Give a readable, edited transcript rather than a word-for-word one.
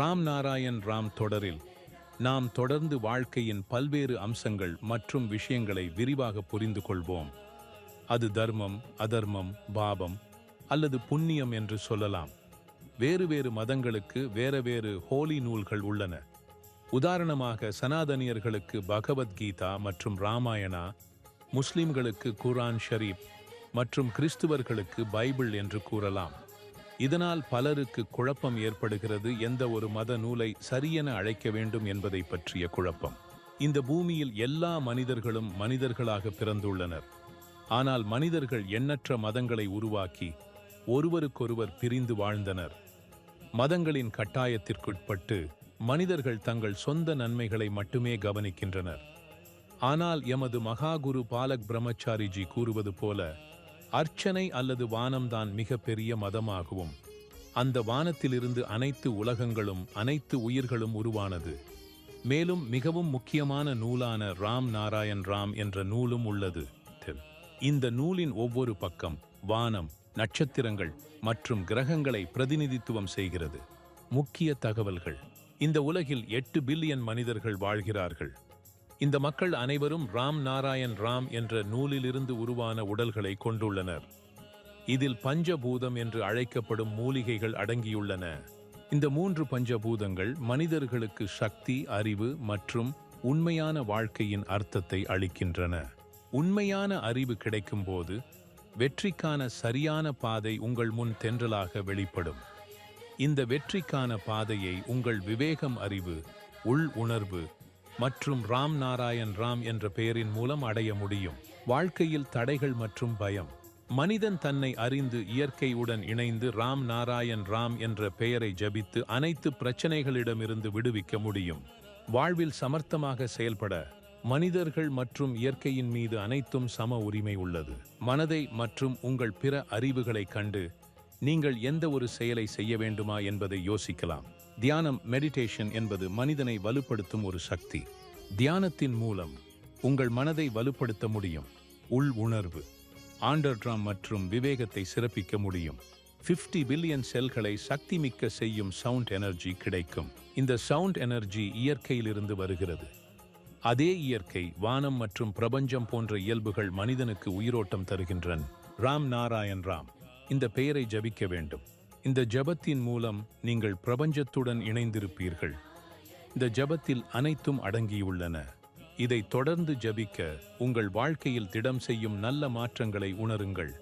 ராம் நாராயண் ராம் தொடரில் நாம் தொடர்ந்து வாழ்க்கையின் பல்வேறு அம்சங்கள் மற்றும் விஷயங்களை விரிவாக புரிந்து கொள்வோம். அது தர்மம், அதர்மம், பாபம் அல்லது புண்ணியம் என்று சொல்லலாம். வேறு வேறு மதங்களுக்கு வேறு ஹோலி நூல்கள் உள்ளன. உதாரணமாக சனாதனியர்களுக்கு பகவத்கீதா மற்றும் ராமாயணா, முஸ்லிம்களுக்கு குர்ஆன் ஷரீப் மற்றும் கிறிஸ்துவர்களுக்கு பைபிள் என்று கூறலாம். இதனால் பலருக்கு குழப்பம் ஏற்படுகிறது. எந்த ஒரு மத நூலை சரியென அழைக்க வேண்டும் என்பதை பற்றிய குழப்பம். இந்த பூமியில் எல்லா மனிதர்களும் மனிதர்களாக பிறந்துள்ளனர். ஆனால் மனிதர்கள் எண்ணற்ற மதங்களை உருவாக்கி ஒருவருக்கொருவர் பிரிந்து வாழ்ந்தனர். மதங்களின் கட்டாயத்திற்குட்பட்டு மனிதர்கள் தங்கள் சொந்த நன்மைகளை மட்டுமே கவனிக்கின்றனர். ஆனால் எமது மகாகுரு பாலக் பிரம்மச்சாரிஜி கூறுவது போல, அர்ச்சனை அல்லது வானம்தான் மிக பெரிய மதமாகவும் அந்த வானத்திலிருந்து அனைத்து உலகங்களும் அனைத்து உயிர்களும் உருவானது. மேலும் மிகவும் முக்கியமான நூலான ராம் நாராயண் ராம் என்ற நூலும் உள்ளது. இந்த நூலின் ஒவ்வொரு பக்கம் வானம், நட்சத்திரங்கள் மற்றும் கிரகங்களை பிரதிநிதித்துவம் செய்கிறது. முக்கிய தகவல்கள்: இந்த உலகில் 8 பில்லியன் மனிதர்கள் வாழ்கிறார்கள். இந்த மக்கள் அனைவரும் ராம் நாராயண் ராம் என்ற நூலிலிருந்து உருவான உடல்களை கொண்டுள்ளனர். இதில் பஞ்சபூதம் என்று அழைக்கப்படும் மூலிகைகள் அடங்கியுள்ளன. இந்த 3 பஞ்சபூதங்கள் மனிதர்களுக்கு சக்தி, அறிவு மற்றும் உண்மையான வாழ்க்கையின் அர்த்தத்தை அளிக்கின்றன. உண்மையான அறிவு கிடைக்கும்போது வெற்றிக்கான சரியான பாதை உங்கள் முன் தென்றலாக வெளிப்படும். இந்த வெற்றிக்கான பாதையை உங்கள் விவேகம், அறிவு, உள் உணர்வு மற்றும் ராம் நாராயண் ராம் என்ற பெயரின் மூலம் அடைய முடியும். வாழ்க்கையில் தடைகள் மற்றும் பயம்: மனிதன் தன்னை அறிந்து இயற்கையுடன் இணைந்து ராம் நாராயண் ராம் என்ற பெயரை ஜபித்து அனைத்து பிரச்சனைகளிடமிருந்து விடுவிக்க முடியும். வாழ்வில் சமர்த்தமாக செயல்பட மனிதர்கள் மற்றும் இயற்கையின் மீது அனைத்தும் சம உரிமை உள்ளது. மனதை மற்றும் உங்கள் பிற அறிவுகளை கண்டு நீங்கள் எந்த ஒரு செயலை செய்ய வேண்டுமா என்பதை யோசிக்கலாம். தியானம், மெடிடேஷன் என்பது மனிதனை வலுப்படுத்தும் ஒரு சக்தி. தியானத்தின் மூலம் உங்கள் மனதை வலுப்படுத்த முடியும். உள் உணர்வு, ஆண்டர்ட்ராம் மற்றும் விவேகத்தை சிறப்பிக்க முடியும். 50 பில்லியன் செல்களை சக்திமிக்க செய்யும் சவுண்ட் எனர்ஜி கிடைக்கும். இந்த சவுண்ட் எனர்ஜி இயற்கையிலிருந்து வருகிறது. அதே இயற்கை, வானம் மற்றும் பிரபஞ்சம் போன்ற இயல்புகள் மனிதனுக்கு உயிரோட்டம் தருகின்றன. ராம் நாராயண் ராம் இந்த பெயரை ஜபிக்க வேண்டும். இந்த ஜபத்தின் மூலம் நீங்கள் பிரபஞ்சத்துடன் இணைந்திருப்பீர்கள். இந்த ஜபத்தில் அனைத்தும் அடங்கியுள்ளன. இதை தொடர்ந்து ஜபிக்க உங்கள் வாழ்க்கையில் திடம் செய்யும் நல்ல மாற்றங்களை உணருங்கள்.